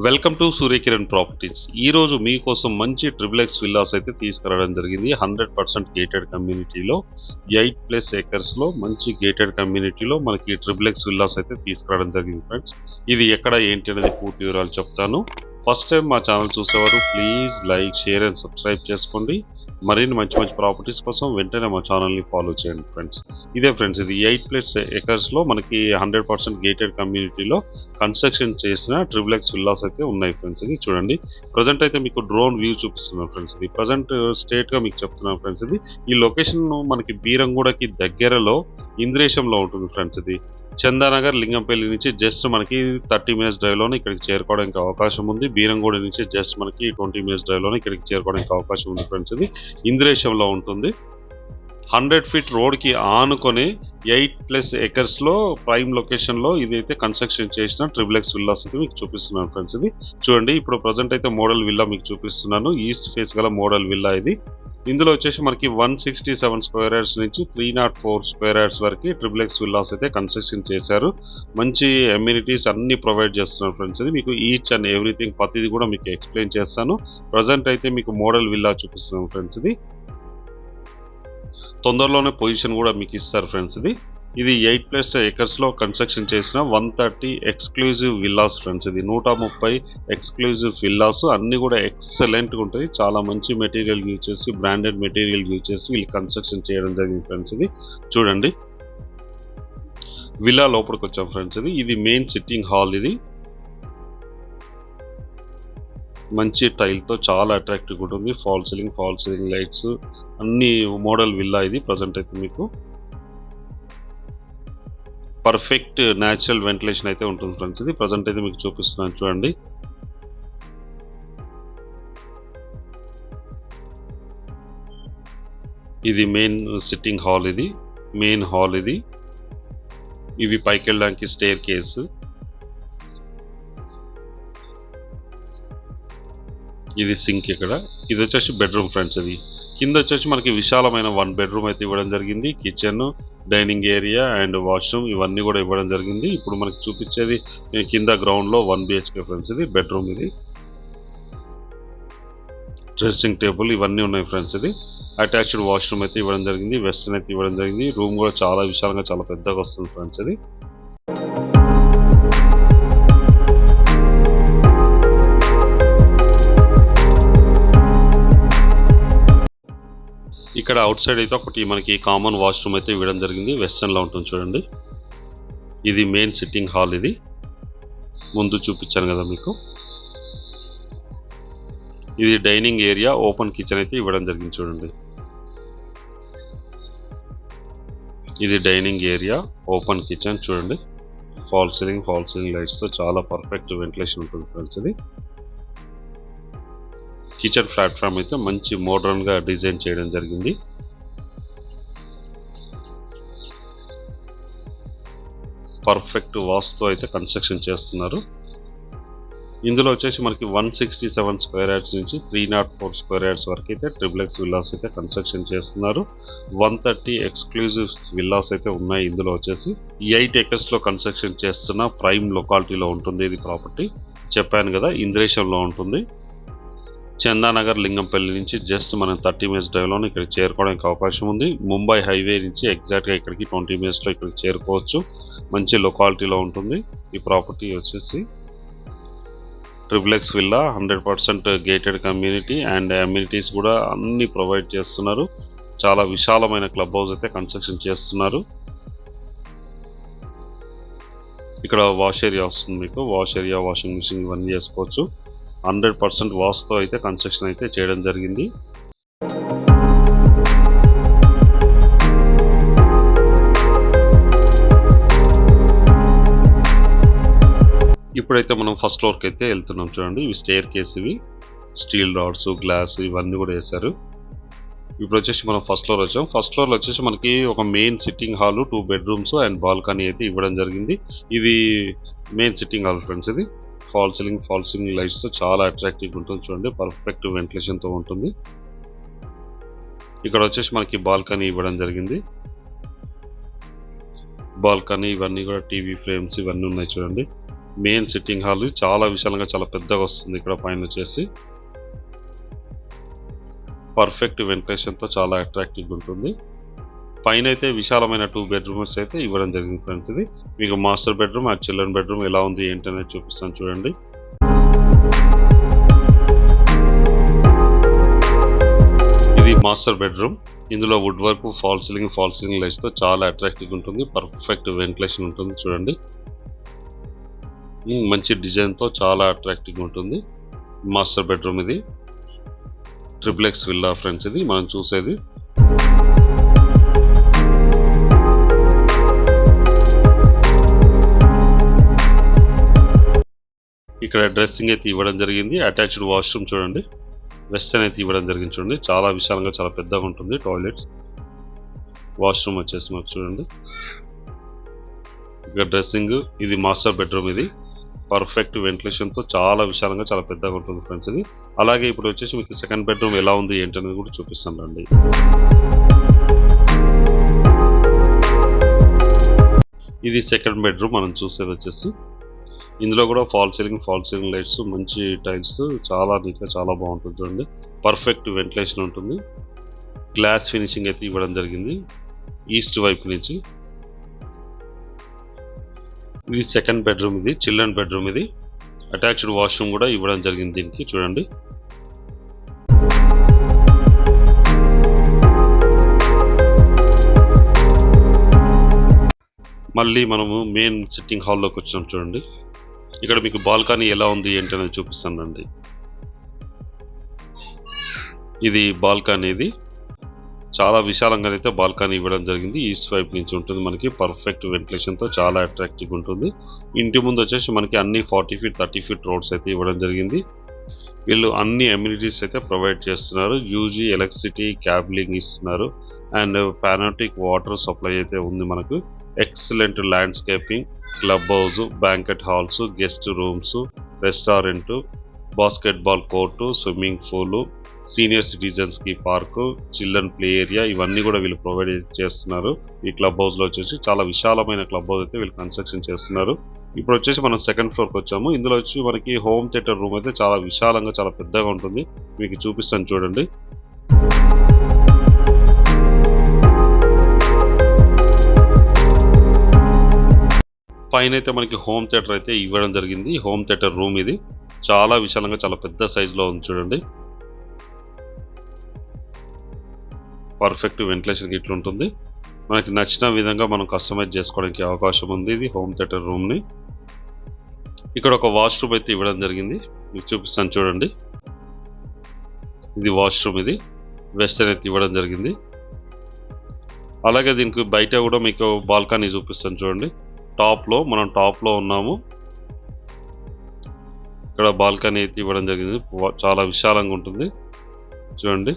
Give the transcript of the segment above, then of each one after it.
Welcome to Surya Kiran properties. ఈరోజు మీకోసం మంచి ట్రిపుల్ విల్లాస్ అయితే తీసుకురావడం జరిగింది. 100% గేటెడ్ కమ్యూనిటీలో 8+ ఏకర్స్లో మంచి గేటెడ్ కమ్యూనిటీలో మనకి ట్రిపుల్ విల్లాస్ అయితే తీసుకురావడం జరిగింది ఫ్రెండ్స్. ఇది ఎక్కడ ఏంటి అనేది పూర్తి వివరాలు చెప్తాను. ఫస్ట్ టైం మా ఛానల్ చూసేవారు please like, share and subscribe చేసుకోండి. మరిన్ని మంచి మంచి ప్రాపర్టీస్ కోసం వెంటనే మా ఛానల్ని ఫాలో చేయండి ఫ్రెండ్స్. ఇదే ఫ్రెండ్స్, ఇది 8+ ఏకర్స్లో మనకి 100% గేటెడ్ కమ్యూనిటీలో కన్స్ట్రక్షన్ చేసిన ట్రిపుల్ విల్లాస్ అయితే ఉన్నాయి ఫ్రెండ్స్. ఇది చూడండి, ప్రజెంట్ అయితే మీకు డ్రోన్ వ్యూ చూపిస్తున్నాను ఫ్రెండ్స్. ఇది ప్రజెంట్ స్టేట్గా మీకు చెప్తున్నాను ఫ్రెండ్స్. ఇది ఈ లొకేషన్ మనకి బీరంగూడకి దగ్గరలో ఇంద్రేశంలో ఉంటుంది ఫ్రెండ్స్. ఇది చందానగర్ లింగంపల్లి నుంచి జస్ట్ మనకి 30 మినిట్స్ డ్రైవ్లోనే ఇక్కడికి చేరుకోవడానికి అవకాశం ఉంది. బీరంగూడ నుంచి జస్ట్ మనకి 20 మినిట్స్ డ్రైవ్లోనే ఇక్కడికి చేరుకోవడానికి అవకాశం ఉంది ఫ్రెండ్స్. ఇది ఇంద్రేశంలో ఉంటుంది. 100 ఫీట్ రోడ్కి ఆనుకొని 8+ ఏకర్స్లో ప్రైమ్ లొకేషన్లో ఇదైతే కన్స్ట్రక్షన్ చేసిన ట్రిపుల్ విల్లాస్ అయితే మీకు చూపిస్తున్నాను ఫ్రెండ్స్. ఇది చూడండి, ఇప్పుడు ప్రజెంట్ అయితే మోడల్ విల్లా మీకు చూపిస్తున్నాను. ఈస్ట్ ఫేస్ గల మోడల్ విల్లా ఇది. ఇందులో వచ్చేసి మనకి 167 స్క్వేర్ యార్డ్స్ నుంచి 304 స్క్వేర్ యార్డ్స్ వరకు ట్రిపుల్ విల్లాస్ అయితే కన్స్ట్రక్షన్ చేశారు. మంచి అమ్యూనిటీస్ అన్ని ప్రొవైడ్ చేస్తున్నారు ఫ్రెండ్స్. ఇది మీకు ఈచ్ అండ్ ఎవ్రీథింగ్ ప్రతిది కూడా మీకు ఎక్స్ప్లెయిన్ చేస్తాను. ప్రజెంట్ అయితే మీకు మోడల్ విల్లా చూపిస్తున్నాను ఫ్రెండ్స్. ఇది తొందరలోనే పొజిషన్ కూడా మీకు ఇస్తారు ఫ్రెండ్స్. ఇది 8+ ఏకర్స్లో కన్స్ట్రక్షన్ చేసిన 130 ఎక్స్క్లూజివ్ విల్లాస్ ఫ్రెండ్స్. ఇది 130 ఎక్స్క్లూజివ్ విల్లాస్, అన్ని కూడా ఎక్సలెంట్గా ఉంటాయి. చాలా మంచి మెటీరియల్ యూజ్ చేసి, బ్రాండెడ్ మెటీరియల్ యూజ్ చేసి వీళ్ళు కన్స్ట్రక్షన్ చేయడం జరిగింది ఫ్రెండ్స్. ఇది చూడండి, విల్లా లోపలికి వచ్చాం ఫ్రెండ్స్. ఇది మెయిన్ సిట్టింగ్ హాల్. ఇది మంచి టైల్తో చాలా అట్రాక్టివ్గా ఉంటుంది. ఫాల్ సీలింగ్ లైట్స్ అన్ని మోడల్ విల్లా. ఇది ప్రజెంట్ అయితే మీకు పర్ఫెక్ట్ న్యాచురల్ వెంటిలేషన్ అయితే ఉంటుంది ఫ్రెండ్స్. ఇది ప్రజెంట్ అయితే మీకు చూపిస్తున్నాను చూడండి. ఇది మెయిన్ సిట్టింగ్ హాల్. ఇది మెయిన్ హాల్. ఇది ఇవి పైకి వెళ్ళడానికి స్టేర్ కేసు. ఇది సింక్. ఇక్కడ ఇది వచ్చేసి బెడ్రూమ్ ఫ్రెండ్స్. ఇది కింద వచ్చేసి మనకి విశాలమైన 1 బెడ్రూమ్ అయితే ఇవ్వడం జరిగింది. Kitchen, dining area and washroom ఇవన్నీ కూడా ఇవ్వడం జరిగింది. ఇప్పుడు మనకి చూపించేది కింద గ్రౌండ్లో 1 BHK ఫ్రెండ్స్. ఇది బెడ్రూమ్. ఇది డ్రెస్సింగ్ టేబుల్ ఇవన్నీ ఉన్నాయి ఫ్రెండ్స్. ఇది అటాచ్డ్ వాష్రూమ్ అయితే ఇవ్వడం జరిగింది. వెస్టర్న్ అయితే ఇవ్వడం జరిగింది. రూమ్ కూడా చాలా విశాలంగా చాలా పెద్దగా వస్తుంది ఫ్రెండ్స్. ఇది ఇక్కడ అవుట్ సైడ్ అయితే ఒకటి మనకి కామన్ వాష్రూమ్ అయితే ఇవ్వడం జరిగింది. వెస్టర్న్లో ఉంటుంది చూడండి. ఇది మెయిన్ సిట్టింగ్ హాల్. ఇది ముందు చూపించాను కదా మీకు. ఇది డైనింగ్ ఏరియా, ఓపెన్ కిచెన్ అయితే ఇవ్వడం జరిగింది చూడండి. ఇది డైనింగ్ ఏరియా, ఓపెన్ కిచెన్ చూడండి. ఫాల్ సీలింగ్ లైట్స్తో చాలా పర్ఫెక్ట్ వెంటిలేషన్ ఉంటుంది ఫ్రెండ్స్. ఇది కిచెన్ ప్లాట్ఫామ్ అయితే మంచి మోడర్న్గా డిజైన్ చేయడం జరిగింది. పర్ఫెక్ట్ వాస్తుతో అయితే కన్స్ట్రక్షన్ చేస్తున్నారు. ఇందులో వచ్చేసి మనకి 167 స్క్వేర్ యార్డ్స్ నుంచి 304 స్క్వేర్ యార్డ్స్ వరకు అయితే ట్రిపుల్ విల్లాస్ అయితే కన్స్ట్రక్షన్ చేస్తున్నారు. 130 ఎక్స్క్లూజివ్ విల్లాస్ అయితే ఉన్నాయి. ఇందులో వచ్చేసి 8 ఏకర్స్లో కన్స్ట్రక్షన్ చేస్తున్న ప్రైమ్ లొకాలిటీలో ఉంటుంది. ఇది ప్రాపర్టీ చెప్పాను కదా, ఇంద్రేశంలో ఉంటుంది. చందానగర్ లింగంపల్లి నుంచి జస్ట్ మనం 30 మినిట్స్ డ్రైవ్లోనే ఇక్కడికి చేరుకోవడానికి అవకాశం ఉంది. ముంబై హైవే నుంచి ఎగ్జాక్ట్గా ఇక్కడికి 20 మినిట్స్లో ఇక్కడికి చేరుకోవచ్చు. మంచి లొకాలిటీలో ఉంటుంది. ఈ ప్రాపర్టీ వచ్చేసి triple villa, 100% gated community and amenities కూడా అన్ని ప్రొవైడ్ చేస్తున్నారు. చాలా విశాలమైన క్లబ్ హౌస్ అయితే కన్స్ట్రక్షన్ చేస్తున్నారు. ఇక్కడ వాష్ ఏరియా వస్తుంది మీకు. వాష్ ఏరియా, వాషింగ్ మిషన్ ఇవన్నీ చేసుకోవచ్చు. 100% వాస్తుతో అయితే కన్స్ట్రక్షన్ అయితే చేయడం జరిగింది. ఇప్పుడైతే మనం ఫస్ట్ ఫ్లోర్కి అయితే వెళ్తున్నాం చూడండి. ఇవి స్టేర్ కేస్, ఇవి స్టీల్ రాడ్స్, గ్లాస్ ఇవన్నీ కూడా వేశారు. ఇప్పుడు వచ్చేసి మనం ఫస్ట్ ఫ్లోర్ వచ్చాం. ఫస్ట్ ఫ్లోర్లో వచ్చేసి మనకి ఒక main sitting hall, 2 bedrooms and balcony అయితే ఇవ్వడం జరిగింది. ఇది మెయిన్ సిట్టింగ్ హాల్ ఫ్రెండ్స్. ఇది ఫాల్ సీలింగ్ లైట్స్తో చాలా అట్రాక్టివ్గా ఉంటుంది చూడండి. పర్ఫెక్ట్ వెంటిలేషన్తో ఉంటుంది. ఇక్కడ వచ్చేసి మనకి బాల్కనీ ఇవ్వడం జరిగింది. బాల్కనీ ఇవన్నీ కూడా టీవీ ఫ్రేమ్స్ ఇవన్నీ ఉన్నాయి చూడండి. మెయిన్ సిట్టింగ్ హాల్ చాలా విశాలంగా చాలా పెద్దగా వస్తుంది. ఇక్కడ పైన వచ్చేసి పర్ఫెక్ట్ వెంటిలేషన్తో చాలా అట్రాక్టివ్గా ఉంటుంది. పైన అయితే విశాలమైన 2 బెడ్రూమ్స్ అయితే ఇవ్వడం జరిగింది ఫ్రెండ్స్. ఇది మీకు మాస్టర్ బెడ్రూమ్ ఆ చిల్డ్రన్ బెడ్రూమ్ ఎలా ఉంది ఏంటనేది చూపిస్తాను చూడండి. ఇది మాస్టర్ బెడ్రూమ్. ఇందులో వుడ్ వర్క్, ఫాల్ సీలింగ్ లైట్స్తో చాలా అట్రాక్టివ్గా ఉంటుంది. పర్ఫెక్ట్ వెంటిలేషన్ ఉంటుంది చూడండి. మంచి డిజైన్తో చాలా అట్రాక్టివ్గా ఉంటుంది. మాస్టర్ బెడ్రూమ్ ఇది ట్రిప్లెక్స్ విల్లా ఫ్రెండ్స్. ఇది మనం చూసేది. ఇక్కడ డ్రెస్సింగ్ అయితే ఇవ్వడం జరిగింది. అటాచ్డ్ వాష్రూమ్ చూడండి. వెస్టర్న్ అయితే ఇవ్వడం జరిగింది చూడండి. చాలా విశాలంగా చాలా పెద్దగా ఉంటుంది. టాయిలెట్స్, వాష్రూమ్ వచ్చేసి మాకు చూడండి. ఇక్కడ డ్రెస్సింగ్. ఇది మాస్టర్ బెడ్రూమ్. ఇది పర్ఫెక్ట్ వెంటిలేషన్తో చాలా విశాలంగా చాలా పెద్దగా ఉంటుంది ఫ్రెండ్స్. ఇది అలాగే ఇప్పుడు వచ్చేసి మీకు సెకండ్ బెడ్రూమ్ ఎలా ఉంది ఏంటనేది కూడా చూపిస్తాను రండి. ఇది సెకండ్ బెడ్రూమ్ మనం చూసేది వచ్చేసి. ఇందులో కూడా ఫాల్ సీలింగ్ లైట్స్, మంచి టైల్స్, చాలా నీట్గా చాలా బాగుంటుంది చూడండి. పర్ఫెక్ట్ వెంటిలేషన్ ఉంటుంది. గ్లాస్ ఫినిషింగ్ అయితే ఇవ్వడం జరిగింది ఈస్ట్ వైపు నుంచి. ఇది సెకండ్ బెడ్రూమ్. ఇది చిల్డ్రన్ బెడ్రూమ్. ఇది అటాచ్డ్ వాష్రూమ్ కూడా ఇవ్వడం జరిగింది దీనికి చూడండి. మళ్ళీ మనము మెయిన్ సిట్టింగ్ హాల్లోకి వచ్చాం చూడండి. ఇక్కడ మీకు బాల్కనీ ఎలా ఉంది ఏంటనేది చూపిస్తానండి. ఇది బాల్కనీ. ఇది చాలా విశాలంగా అయితే బాల్కనీ ఇవ్వడం జరిగింది. ఈస్ట్ వైపు నుంచి ఉంటుంది మనకి. పర్ఫెక్ట్ వెంటిలేషన్తో చాలా అట్రాక్టివ్గా ఉంటుంది. ఇంటి ముందు వచ్చేసి మనకి అన్ని 40 ఫీట్ 30 ఫీట్ రోడ్స్ అయితే ఇవ్వడం జరిగింది. వీళ్ళు అన్ని అమ్యూనిటీస్ అయితే ప్రొవైడ్ చేస్తున్నారు. యూజీ ఎలక్ట్రిసిటీ క్యాబ్లింగ్ ఇస్తున్నారు. అండ్ పానోటిక్ వాటర్ సప్లై అయితే ఉంది మనకు. Excellent landscaping, club house, banquet halls, guest rooms, restaurant, basketball court, swimming pool, senior సిటిజన్స్కి పార్కు, చిల్డ్రన్ ప్లే ఏరియా ఇవన్నీ కూడా వీళ్ళు ప్రొవైడ్ చేస్తున్నారు. ఈ క్లబ్ హౌస్లో వచ్చేసి చాలా విశాలమైన క్లబ్ హౌస్ అయితే వీళ్ళు కన్స్ట్రక్షన్ చేస్తున్నారు. ఇప్పుడు వచ్చేసి మనం సెకండ్ ఫ్లోర్కి వచ్చాము. ఇందులో వచ్చి మనకి హోమ్ థియేటర్ రూమ్ అయితే చాలా విశాలంగా చాలా పెద్దగా ఉంటుంది. మీకు చూపిస్తాను చూడండి. పైన అయితే మనకి హోమ్ థియేటర్ అయితే ఇవ్వడం జరిగింది. హోమ్ థియేటర్ రూమ్ ఇది చాలా విశాలంగా చాలా పెద్ద సైజులో ఉంది చూడండి. పర్ఫెక్ట్ వెంటిలేషన్ ఇట్లా ఉంటుంది. మనకి నచ్చిన విధంగా మనం కస్టమైజ్ చేసుకోవడానికి అవకాశం ఉంది ఇది హోమ్ థియేటర్ రూమ్ని. ఇక్కడ ఒక వాష్రూమ్ అయితే ఇవ్వడం జరిగింది. మీకు చూపిస్తాను చూడండి. ఇది వాష్రూమ్. ఇది వెస్టర్న్ అయితే ఇవ్వడం జరిగింది. అలాగే దీనికి బయట కూడా మీకు బాల్కనీ చూపిస్తాను చూడండి. మనం టాప్లో ఉన్నాము. ఇక్కడ బాల్కనీ అయితే ఇవ్వడం జరిగింది. చాలా విశాలంగా ఉంటుంది చూడండి.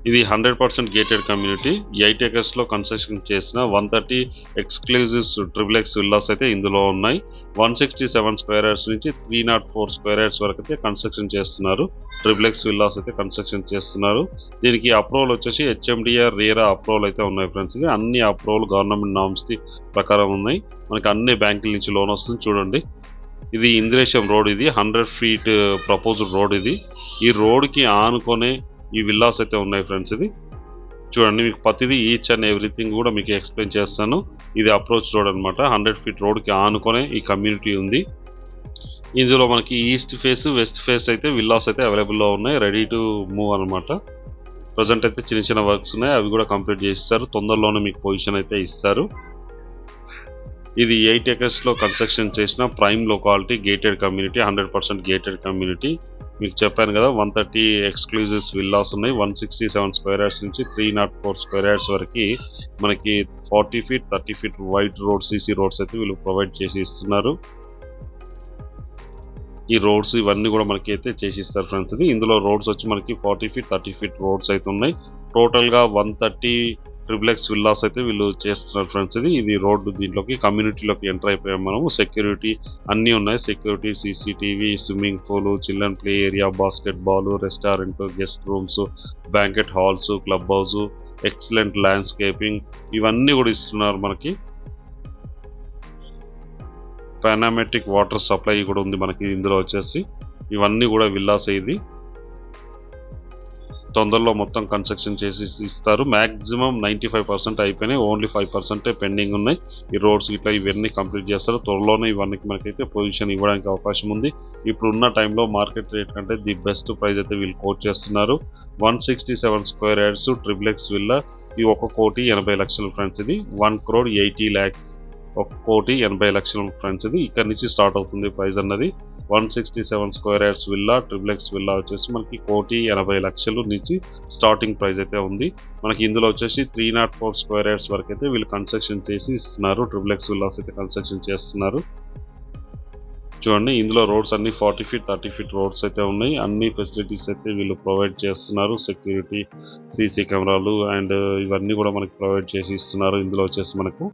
ఇది 100% గేటెడ్ కమ్యూనిటీ. 8 acres కన్స్ట్రక్షన్ చేసిన 130 ఎక్స్క్లూజివ్ ట్రిప్లెక్స్ విల్లాస్ అయితే ఇందులో ఉన్నాయి. 167 స్క్వేర్ యార్డ్స్ నుంచి 304 స్క్వేర్ యార్డ్స్ వరకు అయితే కన్స్ట్రక్షన్ చేస్తున్నారు. ట్రిప్లెక్స్ విల్లాస్ అయితే కన్స్ట్రక్షన్ చేస్తున్నారు. దీనికి అప్రూవల్ వచ్చేసి హెచ్ఎండిఆర్ రేరా అప్రూవల్ అయితే ఉన్నాయి ఫ్రెండ్స్. అన్ని అప్రూవల్ గవర్నమెంట్ నామ్స్ ప్రకారం ఉన్నాయి. మనకి అన్ని బ్యాంకుల నుంచి లోన్ వస్తుంది చూడండి. ఇది ఇంద్రేశం రోడ్. ఇది 100 feet ప్రపోజ్డ్ రోడ్. ఇది ఈ రోడ్కి ఆనుకొనే ఈ విల్లాస్ అయితే ఉన్నాయి ఫ్రెండ్స్. ఇది చూడండి. మీకు ప్రతిదీ ఈచ్ అండ్ ఎవ్రీథింగ్ కూడా మీకు ఎక్స్ప్లెయిన్ చేస్తాను. ఇది అప్రోచ్ రోడ్ అనమాట. 100 feet రోడ్కి ఆనుకొనే ఈ కమ్యూనిటీ ఉంది. ఇందులో మనకి ఈస్ట్ ఫేస్ వెస్ట్ ఫేస్ అయితే విల్లాస్ అయితే అవైలబుల్లో ఉన్నాయి. రెడీ టు మూవ్ అనమాట. ప్రజెంట్ అయితే చిన్న చిన్న వర్క్స్ ఉన్నాయి. అవి కూడా కంప్లీట్ చేస్తారు. తొందరలోనే మీకు పొజిషన్ అయితే ఇస్తారు. ఇది 8 acres కన్స్ట్రక్షన్ చేసిన prime locality gated community. 100% gated community. మీకు చెప్పాను కదా 130 ఎక్స్క్లూజివ్స్ విల్లాస్ ఉన్నాయి. 167 స్క్వేర్ యార్డ్స్ నుంచి 304 స్క్వేర్ యార్డ్స్ వరకు మనకి 40 feet 30 feet wide road CC roads అయితే వీళ్ళు ప్రొవైడ్ చేసి ఇస్తున్నారు. ఈ రోడ్స్ ఇవన్నీ కూడా మనకి అయితే చేసి ఇస్తారు ఫ్రెండ్స్. ఇందులో రోడ్స్ వచ్చి మనకి 40 feet 30 feet రోడ్స్ అయితే ఉన్నాయి. టోటల్గా 130 ట్రిప్లెక్స్ విల్లాస్ అయితే వీళ్ళు చేస్తున్నారు ఫ్రెండ్స్. ఇది రోడ్డు దీంట్లోకి కమ్యూనిటీలోకి ఎంటర్ అయిపోయాం మనము. సెక్యూరిటీ అన్నీ ఉన్నాయి. Security, CCTV, swimming pool, children play area, basketball, restaurant, guest rooms, banquet halls, club house, excellent landscaping ఇవన్నీ కూడా ఇస్తున్నారు మనకి. పానామెటిక్ వాటర్ సప్లై కూడా ఉంది మనకి ఇందులో వచ్చేసి. ఇవన్నీ కూడా విల్లాస్. ఇది తొందరలో మొత్తం కన్స్ట్రక్షన్ చేసి ఇస్తారు. మ్యాక్సిమం 95% అయిపోయినాయి. ఓన్లీ 5% పెండింగ్ ఉన్నాయి. ఈ రోడ్స్ ఇట్లా ఇవన్నీ కంప్లీట్ చేస్తారు. త్వరలోనే ఇవన్నీ మనకైతే పొజిషన్ ఇవ్వడానికి అవకాశం ఉంది. ఇప్పుడున్న టైంలో మార్కెట్ రేట్ కంటే ది బెస్ట్ ప్రైస్ అయితే వీళ్ళు కోట్ చేస్తున్నారు. 167 స్క్వేర్ యార్డ్స్ ట్రిప్లెక్స్ విల్లా. ఈ 1,80,00,000 ఫ్రెండ్స్. ఇది 1,80 lakhs 1,80,00,000 ఫ్రెండ్స్. ఇది ఇక్కడ నుంచి స్టార్ట్ అవుతుంది ప్రైస్ అన్నది. 167 square yards villa triplex villa వచ్చేసి మనకి 1,80,00,000 నుంచి స్టార్టింగ్ ప్రైస్ అయితే ఉంది. మనకి ఇందులో వచ్చేసి 304 స్క్వేర్ యార్డ్స్ వరకు అయితే వీళ్ళు కన్స్ట్రక్షన్ చేసి ఇస్తున్నారు. ట్రిప్లెక్స్ విల్లాస్ అయితే కన్స్ట్రక్షన్ చేస్తున్నారు. చూడండి, ఇందులో రోడ్స్ అన్ని 40 feet 30 feet రోడ్స్ అయితే ఉన్నాయి. అన్ని ఫెసిలిటీస్ అయితే వీళ్ళు ప్రొవైడ్ చేస్తున్నారు. సెక్యూరిటీ, సీసీ కెమెరాలు అండ్ ఇవన్నీ కూడా మనకి ప్రొవైడ్ చేసి ఇస్తున్నారు. ఇందులో వచ్చేసి మనకు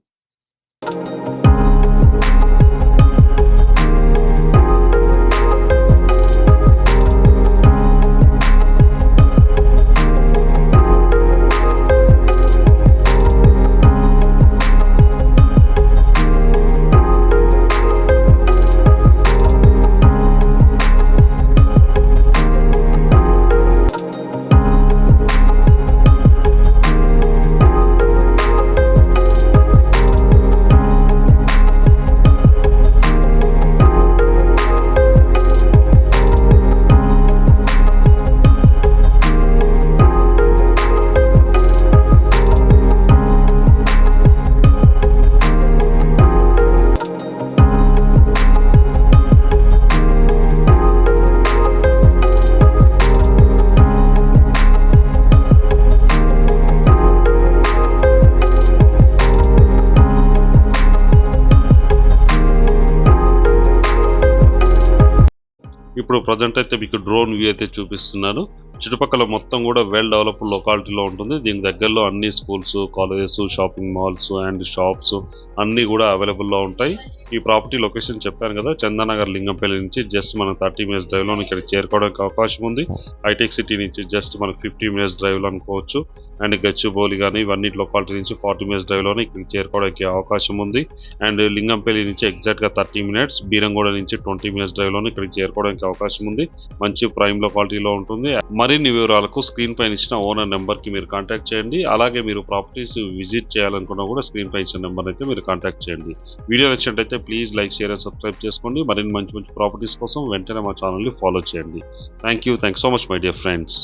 ఇప్పుడు ప్రజెంట్ అయితే మీకు డ్రోన్ వ్యూ అయితే చూపిస్తున్నాను. చుట్టుపక్కల మొత్తం కూడా వెల్ డెవలప్డ్ లొకాలిటీలో ఉంటుంది. దీని దగ్గరలో అన్ని schools, colleges, shopping malls and shops అన్నీ కూడా అవైలబుల్లో ఉంటాయి. ఈ ప్రాపర్టీ లొకేషన్ చెప్పాను కదా, చందానగర్ లింగంపల్లి నుంచి జస్ట్ మనం 30 minutes డ్రైవ్లో ఇక్కడికి చేరుకోవడానికి అవకాశం ఉంది. హైటెక్ సిటీ నుంచి జస్ట్ మనకు 50 minutes డ్రైవ్లో అనుకోవచ్చు. అండ్ గచ్చిబౌలి కానీ ఇవన్నీ లొకాలిటీ నుంచి 40 minutes డ్రైవ్లోనే ఇక్కడికి చేరుకోవడానికి అవకాశం ఉంది. అండ్ లింగంపల్లి నుంచి ఎగ్జాక్ట్గా 30 minutes, బీరంగూడ నుంచి 20 minutes డ్రైవ్లోనే ఇక్కడికి చేరుకోవడానికి అవకాశం ఉంది. మంచి ప్రైమ్ లొకాలిటీలో ఉంటుంది. మరిన్ని వివరాలకు స్క్రీన్ పైన ఇచ్చిన ఓనర్ నెంబర్కి మీరు కాంటాక్ట్ చేయండి. అలాగే మీరు ప్రాపర్టీస్ విజిట్ చేయాలనుకున్నా కూడా స్క్రీన్ పైన ఇచ్చిన నెంబర్ అయితే మీరు కాంటాక్ట్ చేయండి. వీడియో నచ్చినట్టయితే please like, share and subscribe చేసుకోండి. మరిన్ని మంచి మంచి ప్రాపర్టీస్ కోసం వెంటనే మా ఛానల్ని ఫాలో చేయండి. Thank you so much my dear friends.